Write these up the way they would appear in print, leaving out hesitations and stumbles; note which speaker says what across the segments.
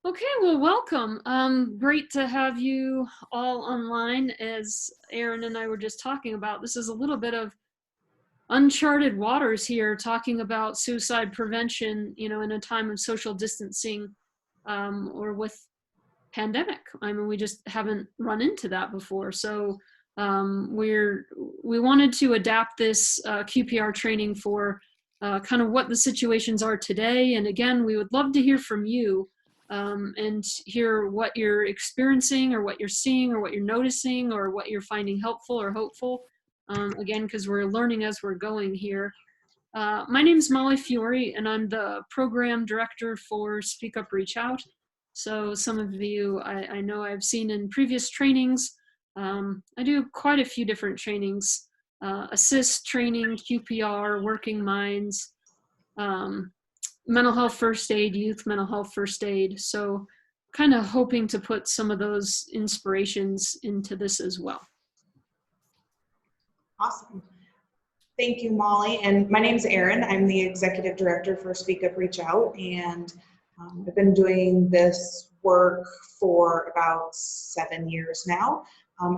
Speaker 1: Okay, well, welcome. Great to have you all online. As Aaron and I were just talking about, this is a little bit of uncharted waters here, talking about suicide prevention, in a time of social distancing, or with pandemic. I mean, we just haven't run into that before. So we wanted to adapt this QPR training for kind of what the situations are today. And again, we would love to hear from you, and hear what you're experiencing or what you're seeing or what you're noticing or what you're finding helpful or hopeful. Again, because we're learning as we're going here. My name is Molly Fiore, and I'm the program director for Speak Up, Reach Out. So some of you I know I've seen in previous trainings. I do quite a few different trainings: ASSIST training, QPR, Working Minds, mental health first aid, youth mental health first aid. So kind of hoping to put some of those inspirations into this as well.
Speaker 2: Awesome. Thank you, Molly. And my name's Erin. I'm the executive director for Speak Up, Reach Out. And I've been doing this work for about 7 years now,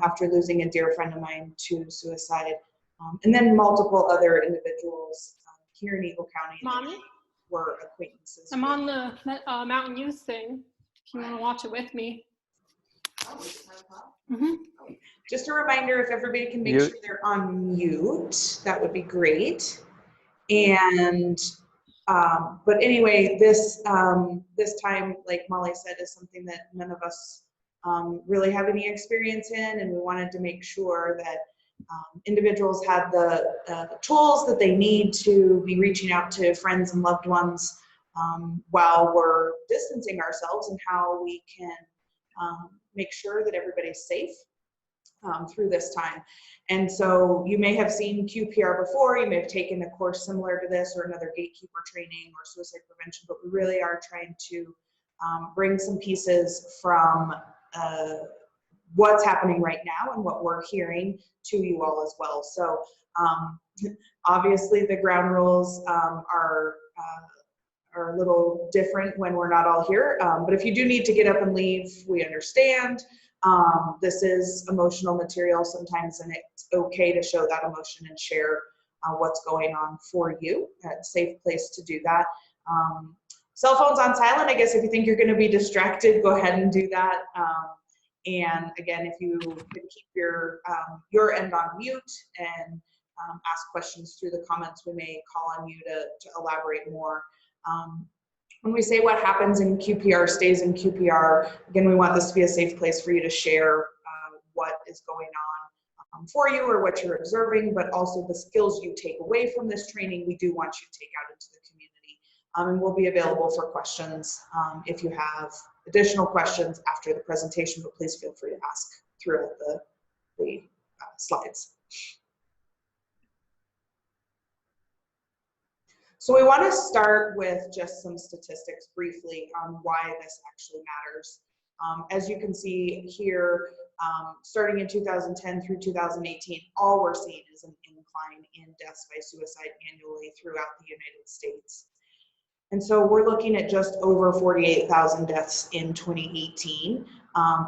Speaker 2: after losing a dear friend of mine to suicide. And then multiple other individuals here in Eagle County.
Speaker 3: Mommy?
Speaker 2: Were acquaintances.
Speaker 3: I'm on the Mountain Youth thing, if you want to watch it with me.
Speaker 2: Just a reminder, if everybody can make sure they're on mute, that would be great. And but anyway, this time, like Molly said, is something that none of us really have any experience in, and we wanted to make sure that individuals had the tools that they need to be reaching out to friends and loved ones while we're distancing ourselves, and how we can make sure that everybody's safe through this time. And so you may have seen QPR before, you may have taken a course similar to this or another gatekeeper training or suicide prevention, but we really are trying to bring some pieces from what's happening right now and what we're hearing to you all as well. So obviously the ground rules are a little different when we're not all here, but if you do need to get up and leave, we understand. This is emotional material sometimes, and it's okay to show that emotion and share what's going on for you. It's a safe place to do that. Cell phones on silent, I guess if you think you're going to be distracted, go ahead and do that. And again, if you can keep your end on mute and ask questions through the comments, we may call on you to elaborate more. When we say what happens in QPR stays in QPR, again, we want this to be a safe place for you to share what is going on for you or what you're observing, but also the skills you take away from this training, we do want you to take out into the community. And we'll be available for questions if you have additional questions after the presentation, but please feel free to ask throughout the slides. So we want to start with just some statistics briefly on why this actually matters. As you can see here, starting in 2010 through 2018, all we're seeing is an incline in deaths by suicide annually throughout the United States. And so we're looking at just over 48,000 deaths in 2018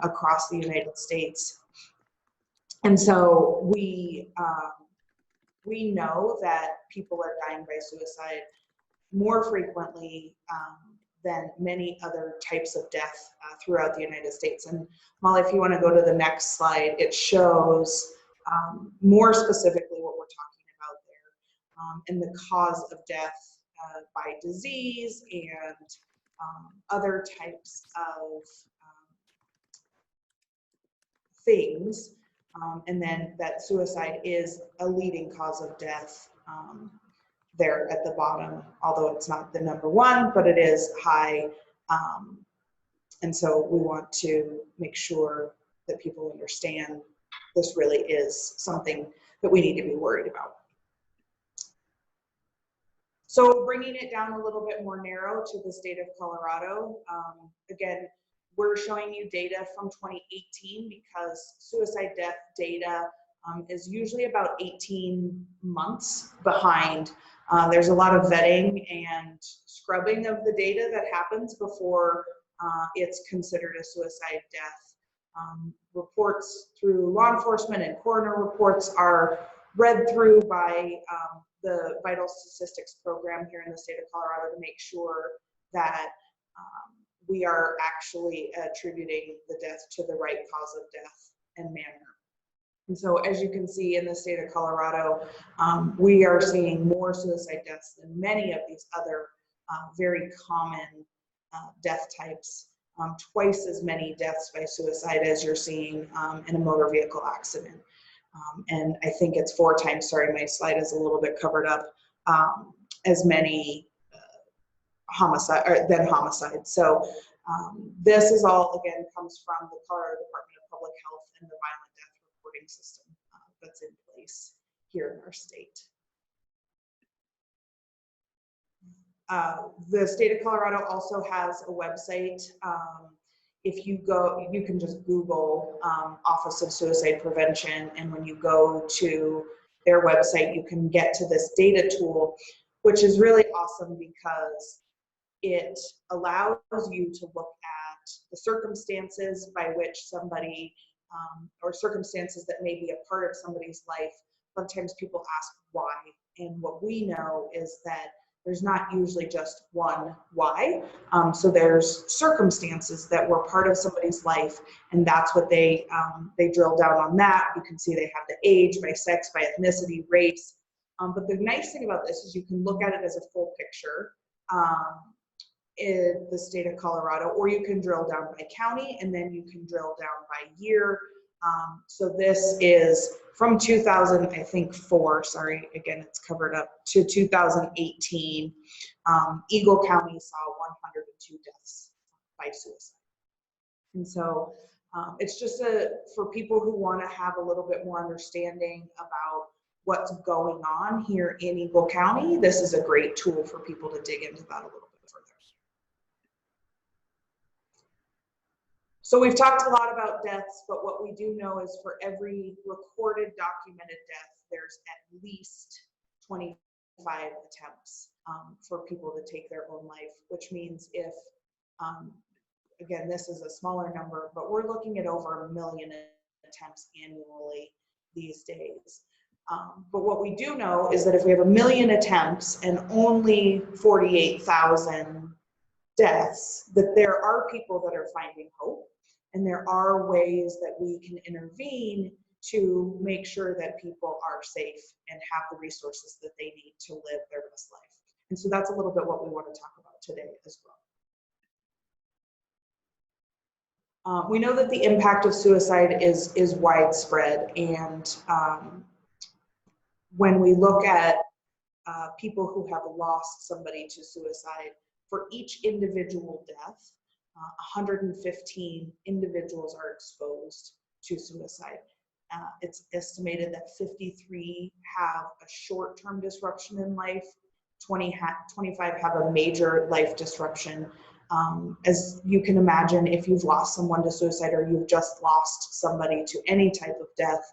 Speaker 2: across the United States. And so we know that people are dying by suicide more frequently than many other types of death throughout the United States. And Molly, if you want to go to the next slide, it shows more specifically what we're talking about there, and the cause of death by disease and other types of things. And then that suicide is a leading cause of death there at the bottom, although it's not the #1, but it is high. And so we want to make sure that people understand this really is something that we need to be worried about. So bringing it down a little bit more narrow to the state of Colorado, again, we're showing you data from 2018 because suicide death data is usually about 18 months behind. There's a lot of vetting and scrubbing of the data that happens before it's considered a suicide death. Reports through law enforcement and coroner reports are read through by the Vital Statistics Program here in the state of Colorado to make sure that we are actually attributing the death to the right cause of death and manner. And so as you can see in the state of Colorado, we are seeing more suicide deaths than many of these other very common death types. Twice as many deaths by suicide as you're seeing in a motor vehicle accident. And I think it's 4 times, sorry, my slide is a little bit covered up, as many than homicide. So this is all, again, comes from the Colorado Department of Public Health and the violent death reporting system that's in place here in our state. The state of Colorado also has a website. If you go, you can just Google Office of Suicide Prevention, and when you go to their website, you can get to this data tool, which is really awesome because it allows you to look at the circumstances by which somebody, or circumstances that may be a part of somebody's life. Sometimes people ask why, and what we know is that there's not usually just one why. So there's circumstances that were part of somebody's life, and that's what they drill down on that. You can see they have the age, by sex, by ethnicity, race. But the nice thing about this is you can look at it as a full picture in the state of Colorado, or you can drill down by county, and then you can drill down by year. So this is from 2004, sorry, again, it's covered up, to 2018. Eagle County saw 102 deaths by suicide. And so it's just for people who want to have a little bit more understanding about what's going on here in Eagle County, this is a great tool for people to dig into that a little bit further. So we've talked a lot about deaths, but what we do know is for every recorded documented death, there's at least 25 attempts for people to take their own life, which means if, again, this is a smaller number, but we're looking at over 1 million attempts annually these days. But what we do know is that if we have 1 million attempts and only 48,000 deaths, that there are people that are finding hope. And there are ways that we can intervene to make sure that people are safe and have the resources that they need to live their best life. And so that's a little bit what we want to talk about today as well. We know that the impact of suicide is widespread, and when we look at people who have lost somebody to suicide, for each individual death, 115 individuals are exposed to suicide. It's estimated that 53 have a short-term disruption in life, 25 have a major life disruption. As you can imagine, if you've lost someone to suicide or you've just lost somebody to any type of death,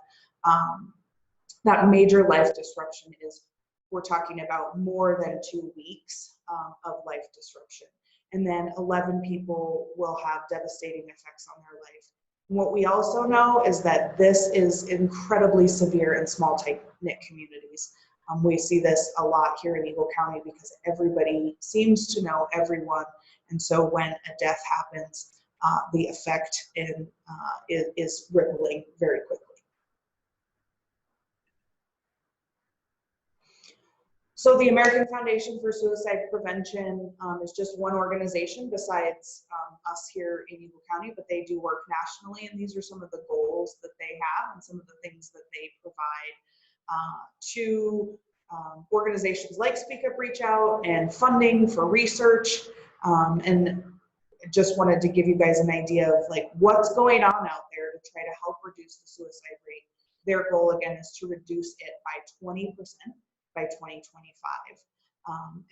Speaker 2: that major life disruption is, we're talking about more than 2 weeks of life disruption. And then 11 people will have devastating effects on their life. What we also know is that this is incredibly severe in small, tight-knit communities. We see this a lot here in Eagle County because everybody seems to know everyone. And so when a death happens, the effect is rippling very quickly. So the American Foundation for Suicide Prevention is just one organization besides us here in Eagle County, but they do work nationally, and these are some of the goals that they have and some of the things that they provide to organizations like Speak Up, Reach Out, and funding for research. And just wanted to give you guys an idea of like what's going on out there to try to help reduce the suicide rate. Their goal, again, is to reduce it by 20% by 2025.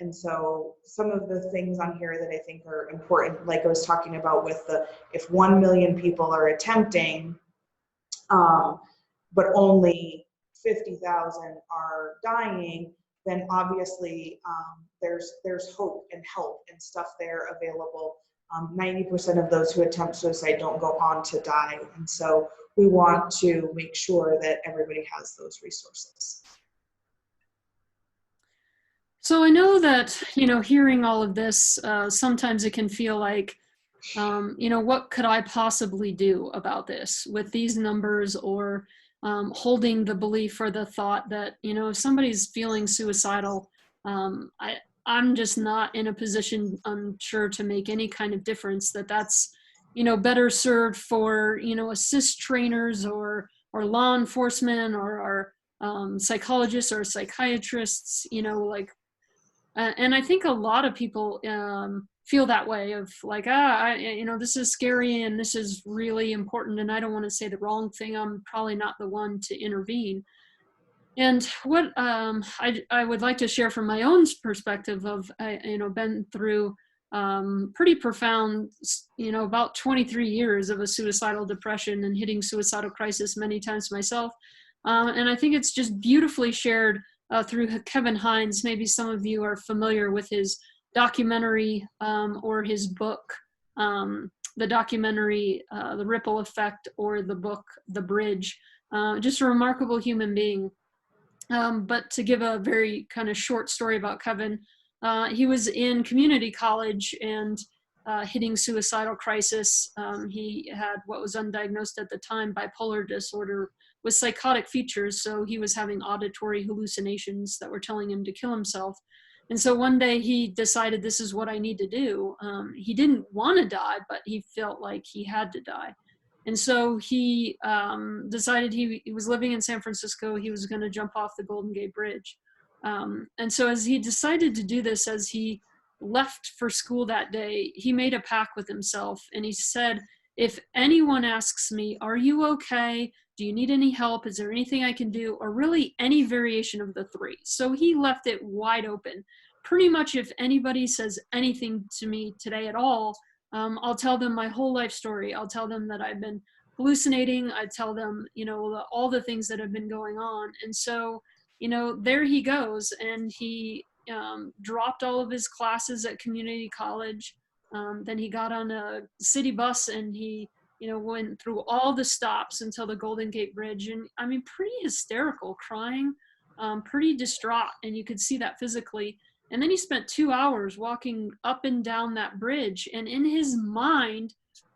Speaker 2: And so some of the things on here that I think are important, like I was talking about with the, if 1 million people are attempting, but only 50,000 are dying, then obviously there's hope and help and stuff there available 90% of those who attempt suicide don't go on to die. And so we want to make sure that everybody has those resources.
Speaker 1: So I know that, hearing all of this, sometimes it can feel like, what could I possibly do about this with these numbers, or holding the belief or the thought that, if somebody's feeling suicidal, I'm just not in a position, I'm sure, to make any kind of difference, that's, better served for, assist trainers or law enforcement or our psychologists or psychiatrists, and I think a lot of people feel that way of like, this is scary and this is really important and I don't want to say the wrong thing. I'm probably not the one to intervene. And what I would like to share from my own perspective of, been through pretty profound, about 23 years of a suicidal depression and hitting suicidal crisis many times myself. And I think it's just beautifully shared through Kevin Hines. Maybe some of you are familiar with his documentary or his book, the documentary, The Ripple Effect, or the book, The Bridge. Just a remarkable human being. But to give a very kind of short story about Kevin, he was in community college and hitting suicidal crisis. He had what was undiagnosed at the time, bipolar disorder with psychotic features. So he was having auditory hallucinations that were telling him to kill himself. And so one day he decided, this is what I need to do. He didn't want to die, but he felt like he had to die. And so he decided he was living in San Francisco. He was going to jump off the Golden Gate Bridge. And so as he decided to do this, as he left for school that day, he made a pact with himself. And he said, if anyone asks me, are you okay? Do you need any help? Is there anything I can do? Or really any variation of the three. So he left it wide open. Pretty much if anybody says anything to me today at all, I'll tell them my whole life story. I'll tell them that I've been hallucinating. I tell them, all the things that have been going on. And so, there he goes. And he dropped all of his classes at community college. Then he got on a city bus and he, went through all the stops until the Golden Gate Bridge. And I mean, pretty hysterical, crying, pretty distraught. And you could see that physically. And then he spent 2 hours walking up and down that bridge. And in his mind,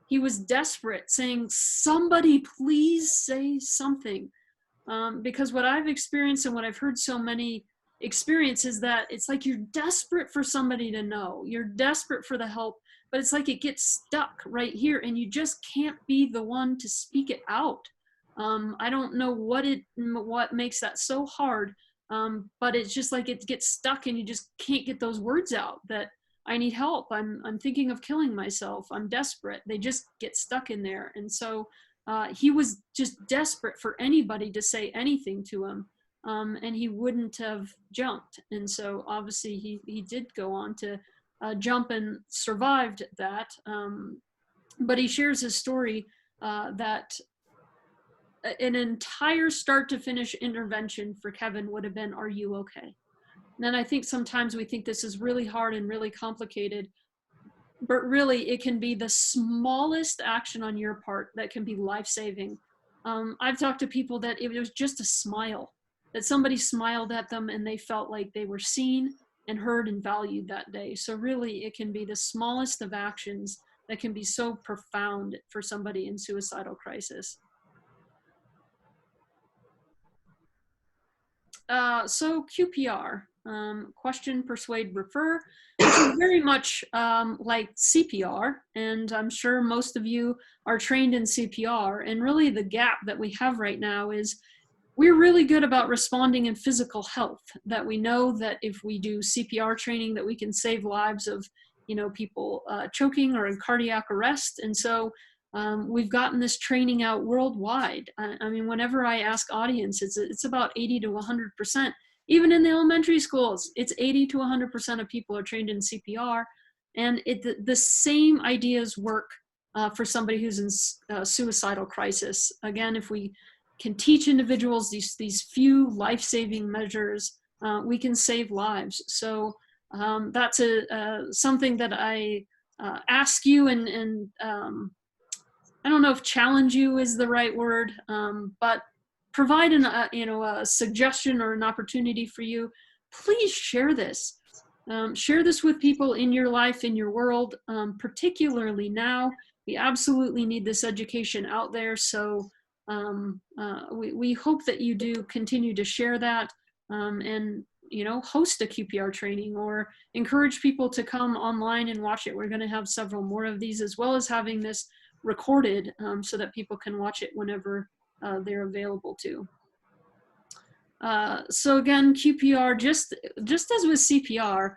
Speaker 1: he was desperate, saying, somebody please say something. Because what I've experienced and what I've heard so many experience is that it's like you're desperate for somebody to know. You're desperate for the help, but it's like it gets stuck right here and you just can't be the one to speak it out. I don't know what makes that so hard. But it's just like it gets stuck and you just can't get those words out that I need help. I'm thinking of killing myself. I'm desperate. They just get stuck in there. And so he was just desperate for anybody to say anything to him. And he wouldn't have jumped. And so obviously he did go on to jump and survived that. But he shares his story that an entire start to finish intervention for Kevin would have been, are you okay? And then I think sometimes we think this is really hard and really complicated, but really it can be the smallest action on your part that can be life-saving. I've talked to people that it was just a smile, that somebody smiled at them and they felt like they were seen and heard and valued that day. So really it can be the smallest of actions that can be so profound for somebody in suicidal crisis. So QPR, question, persuade, refer, which is very much like CPR, and I'm sure most of you are trained in CPR, and really the gap that we have right now is we're really good about responding in physical health, that we know that if we do CPR training that we can save lives of, people choking or in cardiac arrest, and so we've gotten this training out worldwide. I mean, whenever I ask audience, it's about 80 to 100%. Even in the elementary schools, it's 80 to 100% of people are trained in CPR. And the same ideas work for somebody who's in suicidal crisis. Again, if we can teach individuals these few life-saving measures, we can save lives. So that's something that I ask you and I don't know if challenge you is the right word, but provide a suggestion or an opportunity for you. Please share this. Share this with people in your life, in your world, particularly now. We absolutely need this education out there. So we hope that you do continue to share that and host a QPR training or encourage people to come online and watch it. We're going to have several more of these, as well as having this recorded so that people can watch it whenever they're available to. So again, QPR, just as with CPR,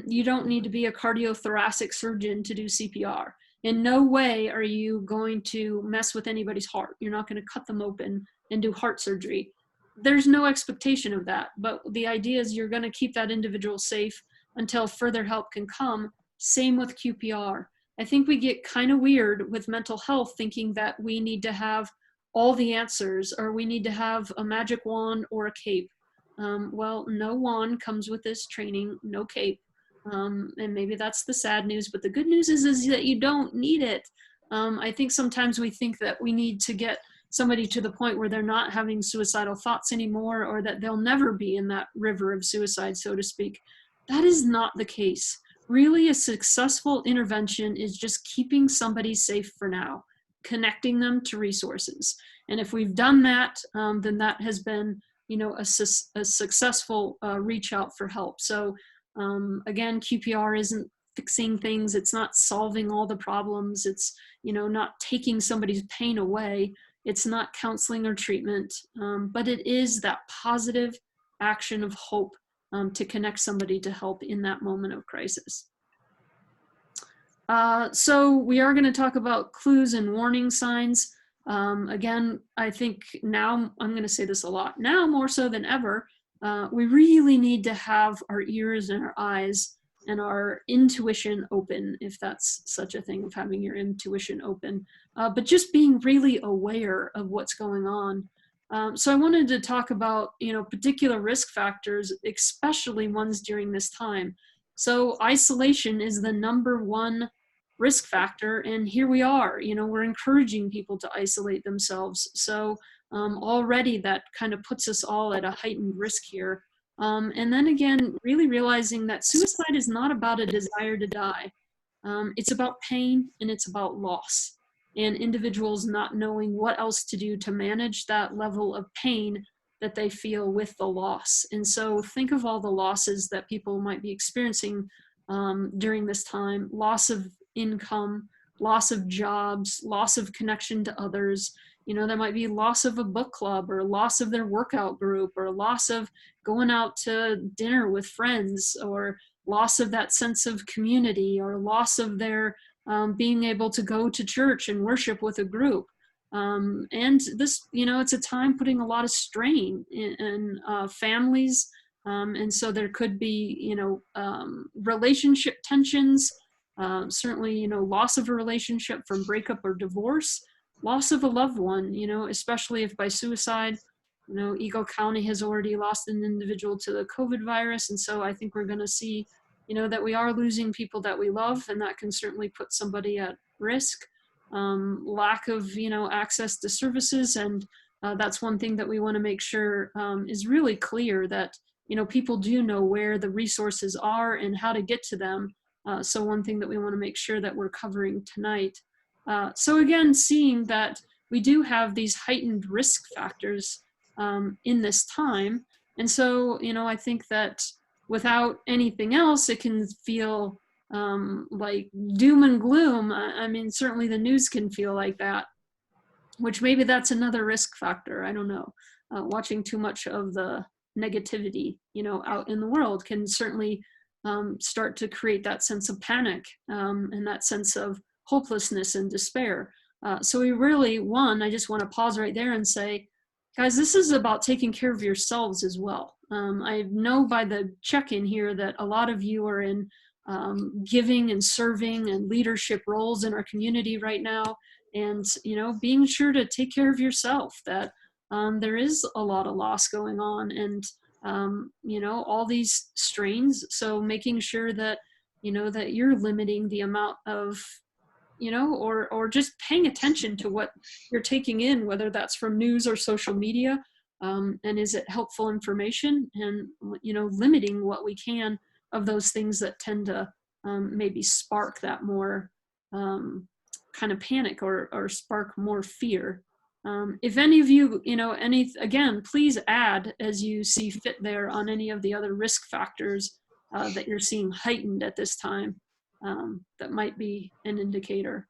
Speaker 1: you don't need to be a cardiothoracic surgeon to do CPR. In no way are you going to mess with anybody's heart. You're not going to cut them open and do heart surgery. There's no expectation of that, but the idea is you're going to keep that individual safe until further help can come. Same with QPR. I think we get kind of weird with mental health thinking that we need to have all the answers or we need to have a magic wand or a cape. Well, no wand comes with this training, no cape. And maybe that's the sad news, but the good news is that you don't need it. I think sometimes we think that we need to get somebody to the point where they're not having suicidal thoughts anymore, or that they'll never be in that river of suicide, so to speak. That is not the case. Really, a successful intervention is just keeping somebody safe for now, connecting them to resources. And if we've done that, then that has been, a successful reach out for help. So again, QPR isn't fixing things. It's not solving all the problems. It's, not taking somebody's pain away. It's not counseling or treatment, but it is that positive action of hope to connect somebody to help in that moment of crisis. So we are going to talk about clues and warning signs. Again, I think now, I'm going to say this a lot, now more so than ever, we really need to have our ears and our eyes and our intuition open, if that's such a thing, of having your intuition open, but just being really aware of what's going on. So I wanted to talk about, particular risk factors, especially ones during this time. So isolation is the #1 risk factor, and here we are, we're encouraging people to isolate themselves. So already that kind of puts us all at a heightened risk here. And then again, really realizing that suicide is not about a desire to die. It's about pain and it's about loss, and individuals not knowing what else to do to manage that level of pain that they feel with the loss. And so think of all the losses that people might be experiencing during this time: loss of income, loss of jobs, loss of connection to others. There might be loss of a book club, or loss of their workout group, or loss of going out to dinner with friends, or loss of that sense of community, or loss of their being able to go to church and worship with a group. And this, it's a time putting a lot of strain in families. And so there could be, relationship tensions, certainly, loss of a relationship from breakup or divorce, loss of a loved one, especially if by suicide. Eagle County has already lost an individual to the COVID virus. And so I think we're going to see, that we are losing people that we love, and that can certainly put somebody at risk. Lack of, access to services. And that's one thing that we want to make sure is really clear, that, people do know where the resources are and how to get to them. So one thing that we want to make sure that we're covering tonight. So again, seeing that we do have these heightened risk factors in this time. And so, I think that without anything else, it can feel like doom and gloom. I mean, certainly the news can feel like that, which maybe that's another risk factor. I don't know. Watching too much of the negativity, out in the world can certainly start to create that sense of panic and that sense of hopelessness and despair. So we really, I just want to pause right there and say, guys, this is about taking care of yourselves as well. I know by the check-in here that a lot of you are in giving and serving and leadership roles in our community right now. And, being sure to take care of yourself, that there is a lot of loss going on, and, all these strains. So making sure that that you're limiting the amount of, or just paying attention to what you're taking in, whether that's from news or social media, and is it helpful information, and, limiting what we can of those things that tend to maybe spark that more kind of panic, or spark more fear. If any of you, again, please add as you see fit there on any of the other risk factors that you're seeing heightened at this time. That might be an indicator.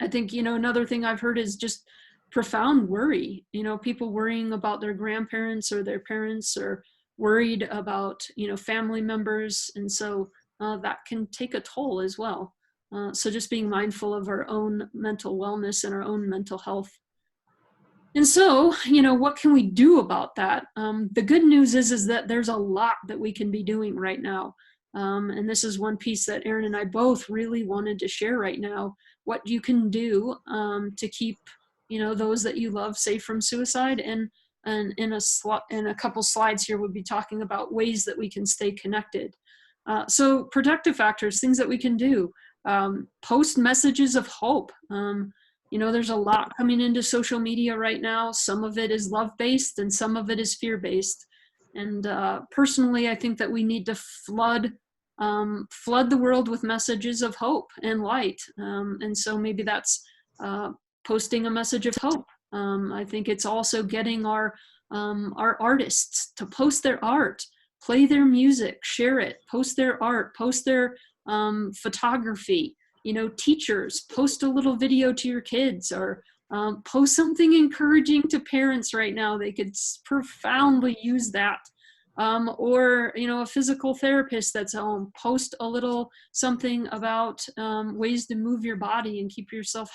Speaker 1: I think, another thing I've heard is just profound worry, people worrying about their grandparents or their parents, or worried about, family members. And so that can take a toll as well. So just being mindful of our own mental wellness and our own mental health. And so, what can we do about that? The good news is that there's a lot that we can be doing right now. And this is one piece that Erin and I both really wanted to share right now, what you can do to keep, those that you love safe from suicide. And in a couple slides here, we'll be talking about ways that we can stay connected. So protective factors, things that we can do. Post messages of hope. There's a lot coming into social media right now. Some of it is love-based and some of it is fear-based. And personally, I think that we need to flood the world with messages of hope and light. And so maybe that's posting a message of hope. I think it's also getting our artists to post their art, play their music, share it, post their art, post their photography. Teachers, post a little video to your kids, or post something encouraging to parents right now. They could profoundly use that. Or, a physical therapist that's home, post a little something about ways to move your body and keep yourself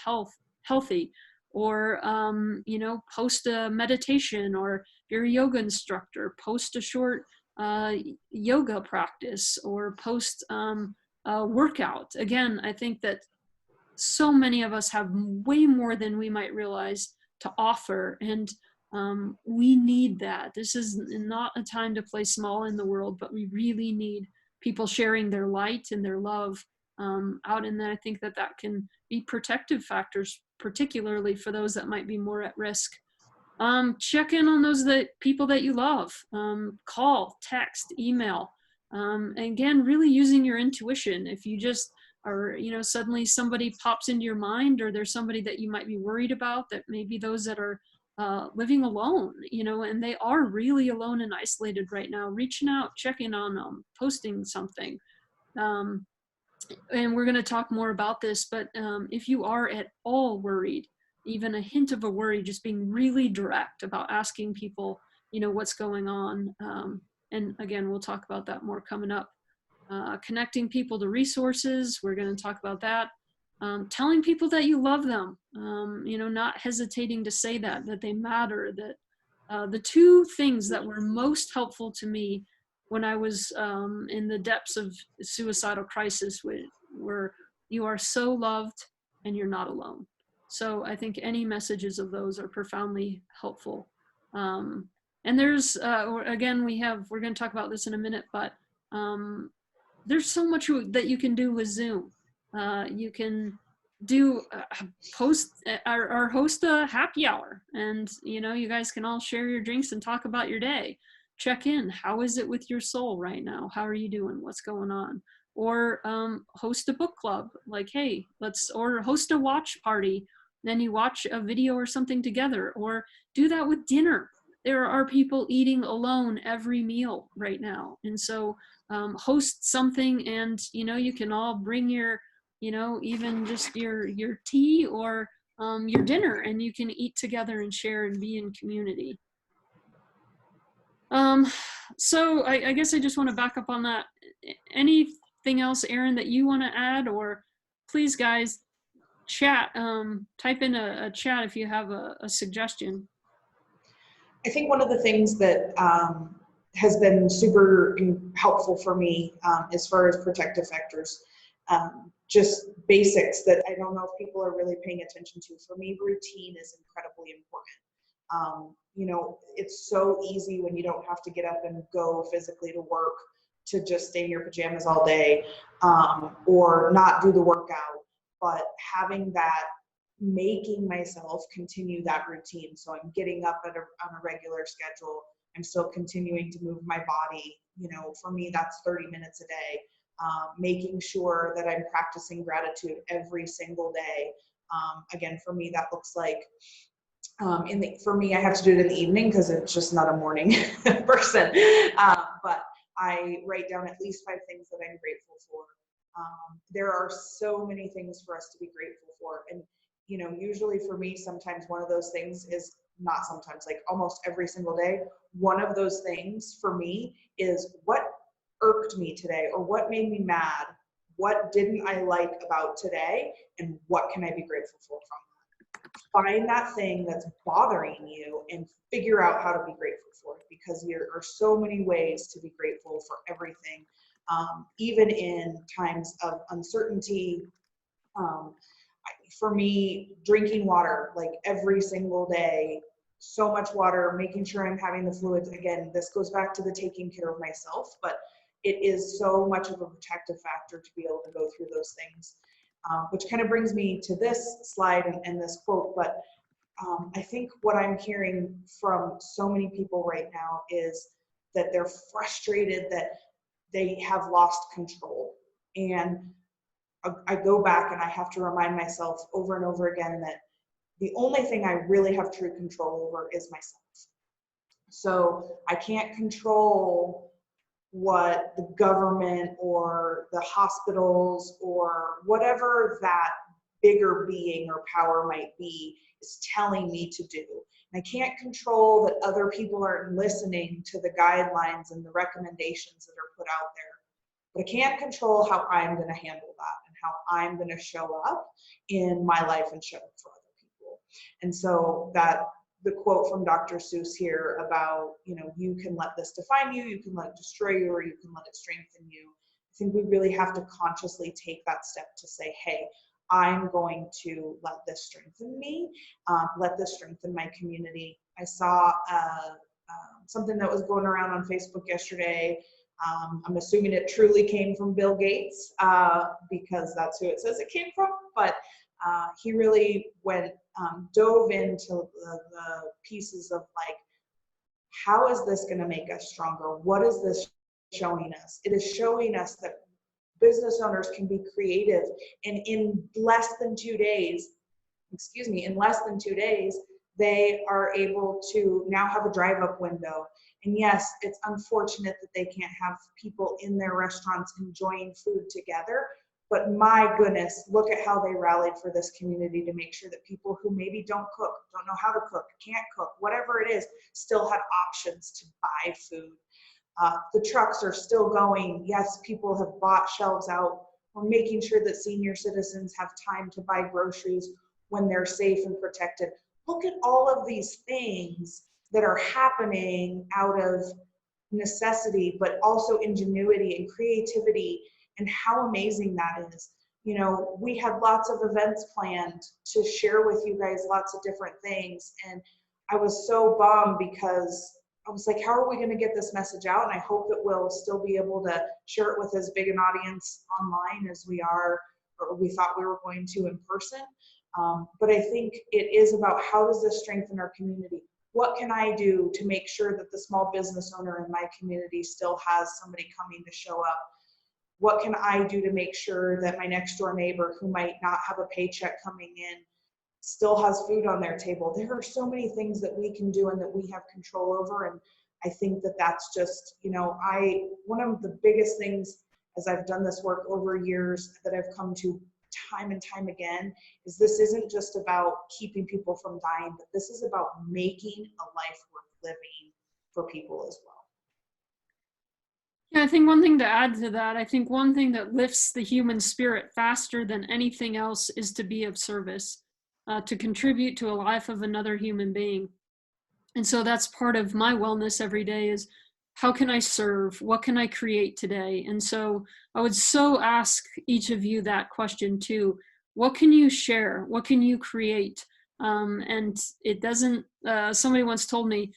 Speaker 1: healthy. Or, post a meditation, or if you're a yoga instructor, post a short yoga practice, or post workout. Again, I think that so many of us have way more than we might realize to offer, and we need that. This is not a time to play small in the world, but we really need people sharing their light and their love out. And then I think that can be protective factors, particularly for those that might be more at risk. Check in on those people that you love. Call, text, email. Again, really using your intuition. If you just are, suddenly somebody pops into your mind, or there's somebody that you might be worried about, that maybe those that are living alone, and they are really alone and isolated right now, reaching out, checking on them, posting something. And we're going to talk more about this, but if you are at all worried, even a hint of a worry, just being really direct about asking people, what's going on. And again, we'll talk about that more coming up. Connecting people to resources, we're going to talk about that. Telling people that you love them, not hesitating to say that they matter. That the two things that were most helpful to me when I was in the depths of suicidal crisis were you are so loved and you're not alone. So I think any messages of those are profoundly helpful. And there's, again, we're going to talk about this in a minute, but there's so much that you can do with Zoom. You can do host a happy hour, and you guys can all share your drinks and talk about your day. Check in. How is it with your soul right now? How are you doing? What's going on? Or host a book club, like, hey, or host a watch party. Then you watch a video or something together, or do that with dinner. There are people eating alone every meal right now. And so host something, and, you can all bring your, even just your tea or your dinner, and you can eat together and share and be in community. So I guess I just want to back up on that. Anything else, Erin, that you want to add? Or please, guys, chat, type in a chat if you have a suggestion.
Speaker 2: I think one of the things that has been super helpful for me as far as protective factors, just basics that I don't know if people are really paying attention to. For me, routine is incredibly important. It's so easy when you don't have to get up and go physically to work to just stay in your pajamas all day, or not do the workout, but having that, making myself continue that routine. So I'm getting up on a regular schedule. I'm still continuing to move my body. You know, for me, that's 30 minutes a day. Making sure that I'm practicing gratitude every single day. Again, for me, that looks like, for me, I have to do it in the evening because it's just not a morning person. But I write down at least 5 things that I'm grateful for. There are so many things for us to be grateful for. And, you know, usually for me, sometimes one of those things is, not sometimes, like almost every single day, one of those things for me is what irked me today, or what made me mad, what didn't I like about today, and what can I be grateful for from that. Find that thing that's bothering you and figure out how to be grateful for it, because there are so many ways to be grateful for everything, even in times of uncertainty. For me, drinking water like every single day, so much water, making sure I'm having the fluids. Again, this goes back to the taking care of myself, but it is so much of a protective factor to be able to go through those things, which kind of brings me to this slide and this quote. But I think what I'm hearing from so many people right now is that they're frustrated that they have lost control. And I go back and I have to remind myself over and over again that the only thing I really have true control over is myself. So I can't control what the government or the hospitals or whatever that bigger being or power might be is telling me to do. And I can't control that other people aren't listening to the guidelines and the recommendations that are put out there. But I can't control how I'm going to handle that and how I'm going to show up in my life and show up for other people. And so that the quote from Dr. Seuss here about, you know, you can let this define you, you can let it destroy you, or you can let it strengthen you. I think we really have to consciously take that step to say, hey, I'm going to let this strengthen me, let this strengthen my community. I saw something that was going around on Facebook yesterday. I'm assuming it truly came from Bill Gates, because that's who it says it came from, but he really dove into the pieces of like, how is this going to make us stronger? What is this showing us? It is showing us that business owners can be creative, and in less than 2 days, they are able to now have a drive-up window. And yes, it's unfortunate that they can't have people in their restaurants enjoying food together, but my goodness, look at how they rallied for this community to make sure that people who maybe don't cook, don't know how to cook, can't cook, whatever it is, still had options to buy food. The trucks are still going. Yes, people have bought shelves out. We're making sure that senior citizens have time to buy groceries when they're safe and protected. Look at all of these things that are happening out of necessity, but also ingenuity and creativity, and how amazing that is. You know, we had lots of events planned to share with you guys, lots of different things. And I was so bummed because I was like, how are we going to get this message out? And I hope that we'll still be able to share it with as big an audience online as we are, or we thought we were going to in person. But I think it is about, how does this strengthen our community? What can I do to make sure that the small business owner in my community still has somebody coming to show up? What can I do to make sure that my next door neighbor, who might not have a paycheck coming in, still has food on their table? There are so many things that we can do and that we have control over. And I think that that's just, you know, one of the biggest things as I've done this work over years that I've come to time and time again is this isn't just about keeping people from dying, but this is about making a life worth living for people as well.
Speaker 1: Yeah, I think one thing to add to that, I think one thing that lifts the human spirit faster than anything else is to be of service, to contribute to a life of another human being. And so that's part of my wellness every day is, how can I serve? What can I create today? And so I would so ask each of you that question too. What can you share? What can you create And it doesn't, somebody once told me,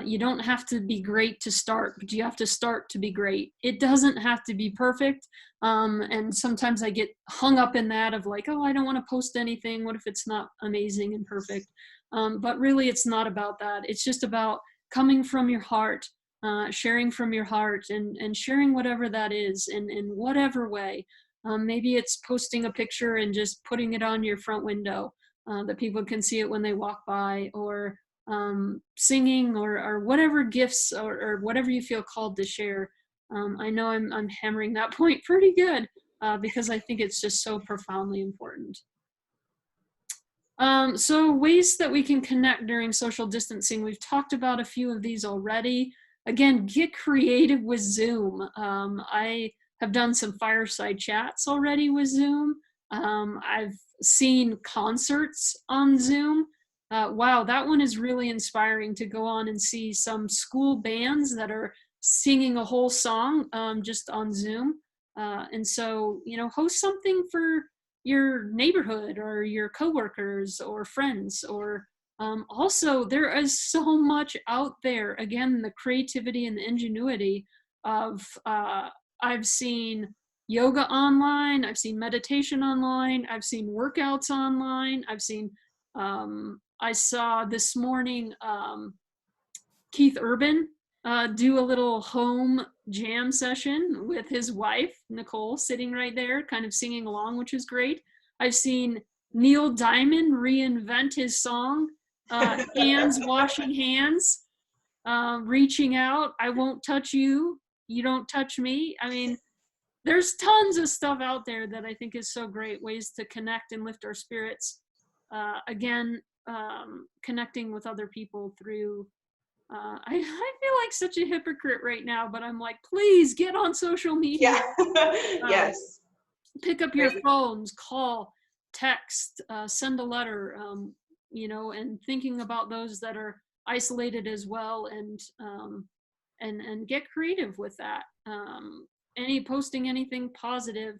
Speaker 1: you don't have to be great to start, but you have to start to be great. It doesn't have to be perfect. And sometimes I get hung up in that of like, oh, I don't want to post anything. What if it's not amazing and perfect? But really, it's not about that. It's just about coming from your heart, sharing from your heart, and sharing whatever that is in whatever way. Maybe it's posting a picture and just putting it on your front window, that people can see it when they walk by, or singing, or whatever gifts, or whatever you feel called to share. I know I'm hammering that point pretty good, because I think it's just so profoundly important. So ways that we can connect during social distancing, we've talked about a few of these already. Again, get creative with Zoom. I have done some fireside chats already with Zoom. I've seen concerts on Zoom. Wow, that one is really inspiring, to go on and see some school bands that are singing a whole song, just on Zoom. And so, host something for your neighborhood or your coworkers or friends, or also there is so much out there. Again, the creativity and the ingenuity of, I've seen yoga online, I've seen meditation online, I've seen workouts online, I saw this morning Keith Urban do a little home jam session with his wife, Nicole, sitting right there, kind of singing along, which is great. I've seen Neil Diamond reinvent his song, Hands Washing Hands, reaching out, I won't touch you, you don't touch me. I mean, there's tons of stuff out there that I think is so great, ways to connect and lift our spirits. Again, connecting with other people through, I feel like such a hypocrite right now, but I'm like, please get on social media.
Speaker 2: Yeah. Yes.
Speaker 1: Pick up your phones, call, text, send a letter, and thinking about those that are isolated as well, and get creative with that. Posting anything positive,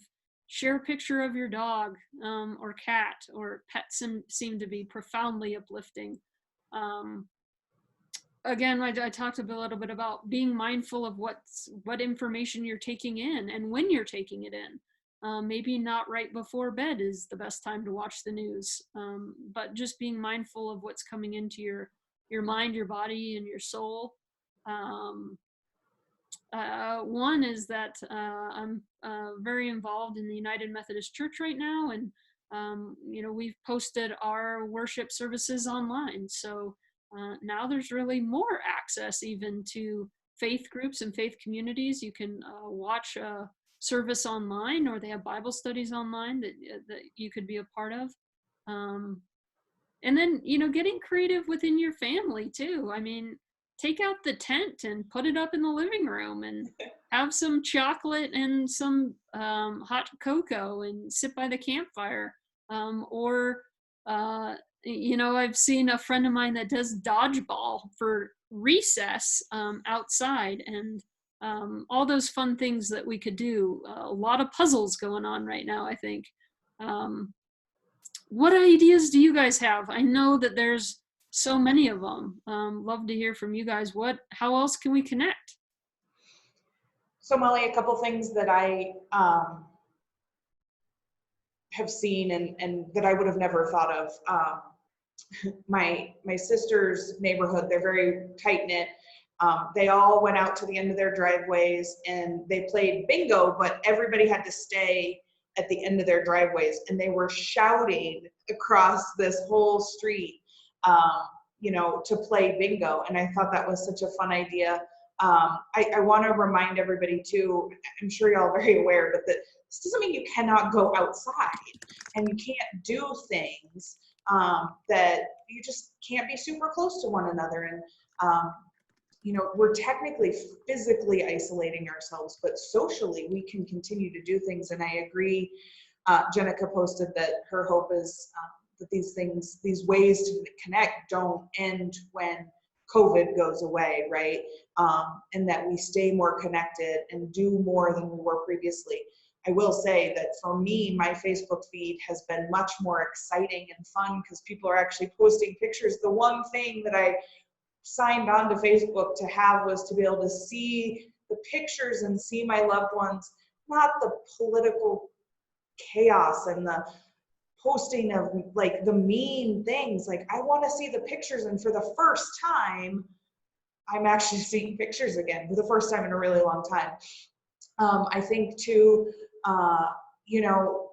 Speaker 1: share a picture of your dog, or cat, or pets seem to be profoundly uplifting. Again, I talked a little bit about being mindful of what information you're taking in and when you're taking it in. Maybe not right before bed is the best time to watch the news, but just being mindful of what's coming into your mind, your body, and your soul. One is that I'm very involved in the United Methodist Church right now, and we've posted our worship services online. So now there's really more access even to faith groups and faith communities. You can watch a service online, or they have Bible studies online that you could be a part of. And then, getting creative within your family too. I mean, take out the tent and put it up in the living room, and have some chocolate and some hot cocoa and sit by the campfire. I've seen a friend of mine that does dodgeball for recess outside, and all those fun things that we could do. A lot of puzzles going on right now, I think. What ideas do you guys have? I know that there's so many of them. Love to hear from you guys. How else can we connect?
Speaker 2: So Molly, a couple things that I have seen and that I would have never thought of. My sister's neighborhood, they're very tight knit. They all went out to the end of their driveways and they played bingo, but everybody had to stay at the end of their driveways, and they were shouting across this whole street, to play bingo. And I thought that was such a fun idea. I want to remind everybody too, I'm sure y'all are very aware, but that this doesn't mean you cannot go outside and you can't do things, that you just can't be super close to one another. And, we're technically physically isolating ourselves, but socially we can continue to do things. And I agree, Jenica posted that her hope is that these ways to connect don't end when COVID goes away, right? And that we stay more connected and do more than we were previously. I will say that for me, my Facebook feed has been much more exciting and fun because people are actually posting pictures. The one thing that I signed on to Facebook to have was to be able to see the pictures and see my loved ones, not the political chaos and the posting of like the mean things. Like, I want to see the pictures, and for the first time, I'm actually seeing pictures again for the first time in a really long time. I think too, you know,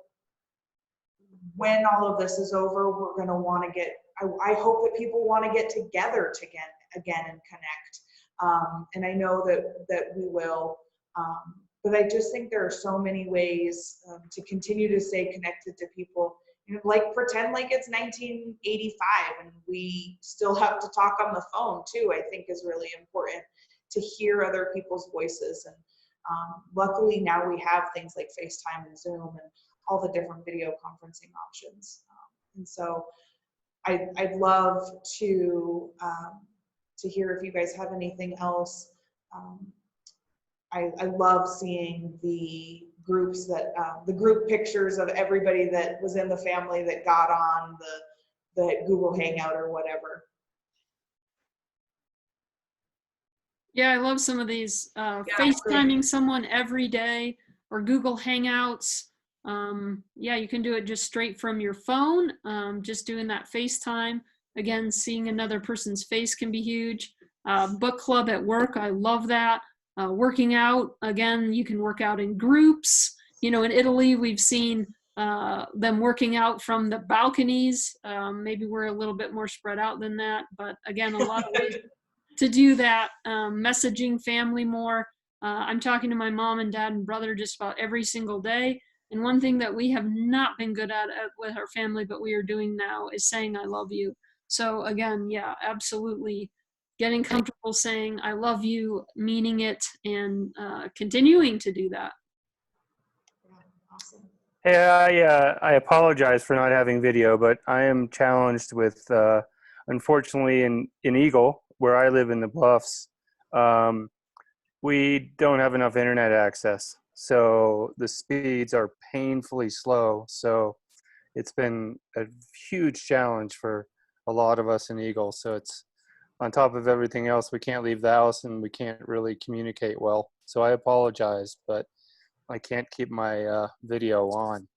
Speaker 2: when all of this is over, we're going to want to get, I hope that people want to get together again and connect. And I know that we will, but I just think there are so many ways to continue to stay connected to people. You know, like pretend like it's 1985 and we still have to talk on the phone too, I think is really important, to hear other people's voices. And luckily now we have things like FaceTime and Zoom and all the different video conferencing options. And so I'd love to hear if you guys have anything else. I love seeing the groups that, the group pictures of everybody that was in the family that got on the Google Hangout or whatever.
Speaker 1: Yeah, I love some of these FaceTiming someone every day or Google Hangouts. Yeah, you can do it just straight from your phone. Just doing that FaceTime. Again, seeing another person's face can be huge. Book club at work, I love that. Working out, again, you can work out in groups. You know, in Italy, we've seen them working out from the balconies. Maybe we're a little bit more spread out than that, but again, a lot of ways to do that. Messaging family more. I'm talking to my mom and dad and brother just about every single day. And one thing that we have not been good at with our family, but we are doing now, is saying I love you. So again, yeah, absolutely. Getting comfortable saying I love you, meaning it, and continuing to do that.
Speaker 2: Yeah, awesome.
Speaker 4: Hey, I apologize for not having video, but I am challenged with, unfortunately, in Eagle, where I live in the Bluffs, we don't have enough internet access. So the speeds are painfully slow. So it's been a huge challenge for a lot of us in Eagle. So it's on top of everything else, we can't leave the house and we can't really communicate well. So I apologize, but I can't keep my video on.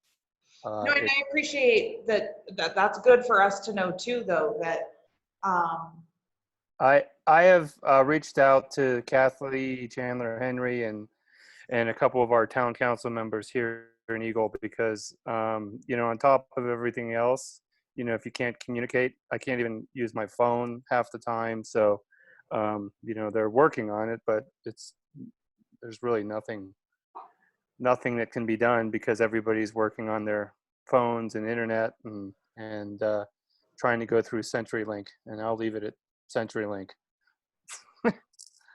Speaker 2: No, and I appreciate that's good for us to know too, though, that
Speaker 4: I have reached out to Kathleen Chandler Henry and a couple of our town council members here in Eagle because you know, on top of everything else, you know, if you can't communicate, I can't even use my phone half the time. So you know, they're working on it, but there's really nothing that can be done because everybody's working on their phones and internet and trying to go through CenturyLink, and I'll leave it at CenturyLink.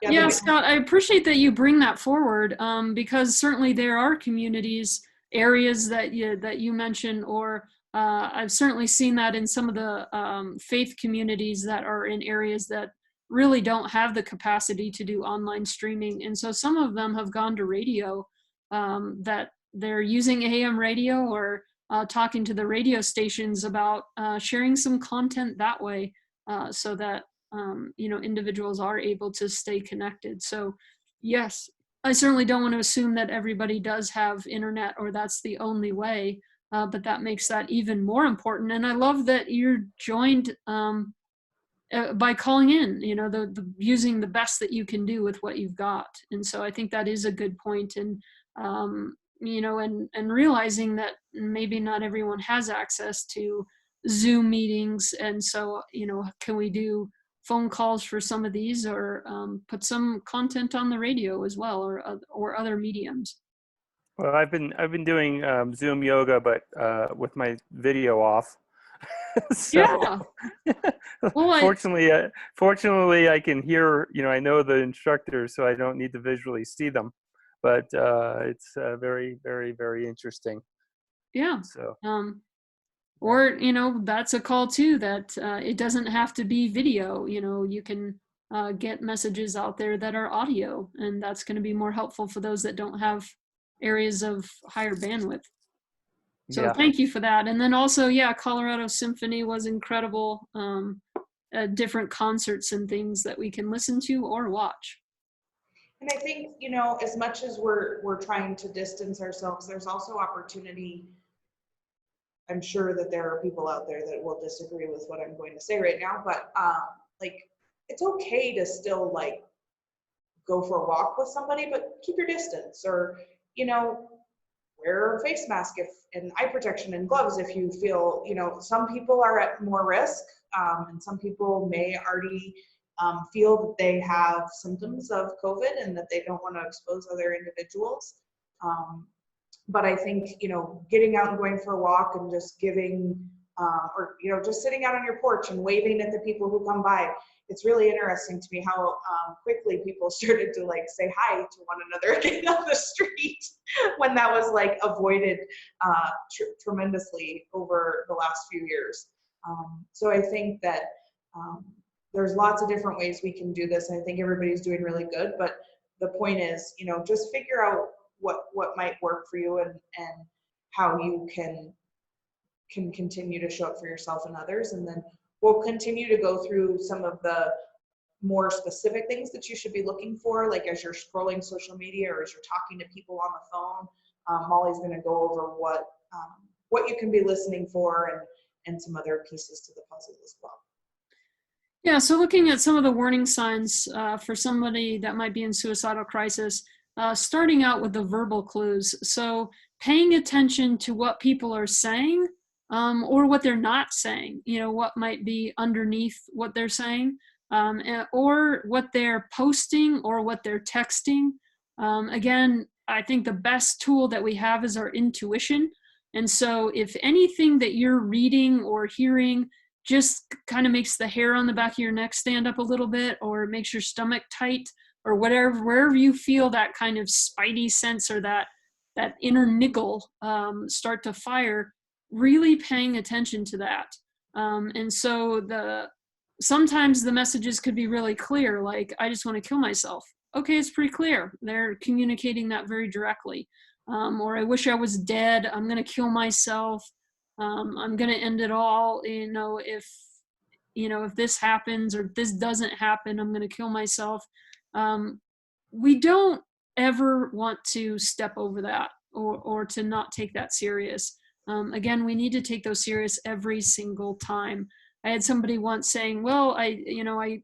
Speaker 1: Yeah, Scott, I appreciate that you bring that forward because certainly there are communities, areas that you mentioned, or I've certainly seen that in some of the faith communities that are in areas that really don't have the capacity to do online streaming. And so some of them have gone to radio, that they're using AM radio or talking to the radio stations about sharing some content that way so that you know, individuals are able to stay connected. So yes, I certainly don't want to assume that everybody does have internet or that's the only way, but that makes that even more important. And I love that you're joined by calling in, you know, the using the best that you can do with what you've got. And so I think that is a good point. And you know, and realizing that maybe not everyone has access to Zoom meetings, and so, you know, can we do phone calls for some of these, or put some content on the radio as well, or other mediums?
Speaker 4: Well, I've been doing Zoom yoga, but with my video off. So,
Speaker 1: yeah. Well,
Speaker 4: fortunately, I can hear. You know, I know the instructors, so I don't need to visually see them. But it's very, very, very interesting.
Speaker 1: Yeah.
Speaker 4: So.
Speaker 1: Or, you know, that's a call too, that it doesn't have to be video. You know, you can get messages out there that are audio, and that's going to be more helpful for those that don't have areas of higher bandwidth. So
Speaker 4: Yeah.
Speaker 1: thank you for that. And then also, yeah, Colorado Symphony was incredible. Different concerts and things that we can listen to or watch.
Speaker 2: And I think, you know, as much as we're trying to distance ourselves, there's also opportunity. I'm sure that there are people out there that will disagree with what I'm going to say right now, but like, it's okay to still like go for a walk with somebody, but keep your distance, or, you know, wear a face mask if and eye protection and gloves if you feel, you know, some people are at more risk, and some people may already feel that they have symptoms of COVID and that they don't want to expose other individuals. But I think, you know, getting out and going for a walk and just giving, or, you know, just sitting out on your porch and waving at the people who come by, it's really interesting to me how quickly people started to like say hi to one another again on the street when that was like avoided tremendously over the last few years. So I think that there's lots of different ways we can do this. And I think everybody's doing really good, but the point is, you know, just figure out what might work for you and how you can continue to show up for yourself and others. And then we'll continue to go through some of the more specific things that you should be looking for, like as you're scrolling social media or as you're talking to people on the phone. Molly's going to go over what you can be listening for and some other pieces to the puzzle as well.
Speaker 1: Yeah, so looking at some of the warning signs for somebody that might be in suicidal crisis, starting out with the verbal clues. So paying attention to what people are saying or what they're not saying, you know, what might be underneath what they're saying, or what they're posting or what they're texting. Again, I think the best tool that we have is our intuition. And so if anything that you're reading or hearing just kind of makes the hair on the back of your neck stand up a little bit, or makes your stomach tight, or whatever, wherever you feel that kind of spidey sense or that inner niggle start to fire, really paying attention to that. And so sometimes the messages could be really clear, like, I just want to kill myself. Okay, it's pretty clear. They're communicating that very directly. Or I wish I was dead. I'm going to kill myself. I'm going to end it all. If this happens or this doesn't happen, I'm going to kill myself. We don't ever want to step over that or to not take that serious. Again, we need to take those serious every single time. I had somebody once saying, well, I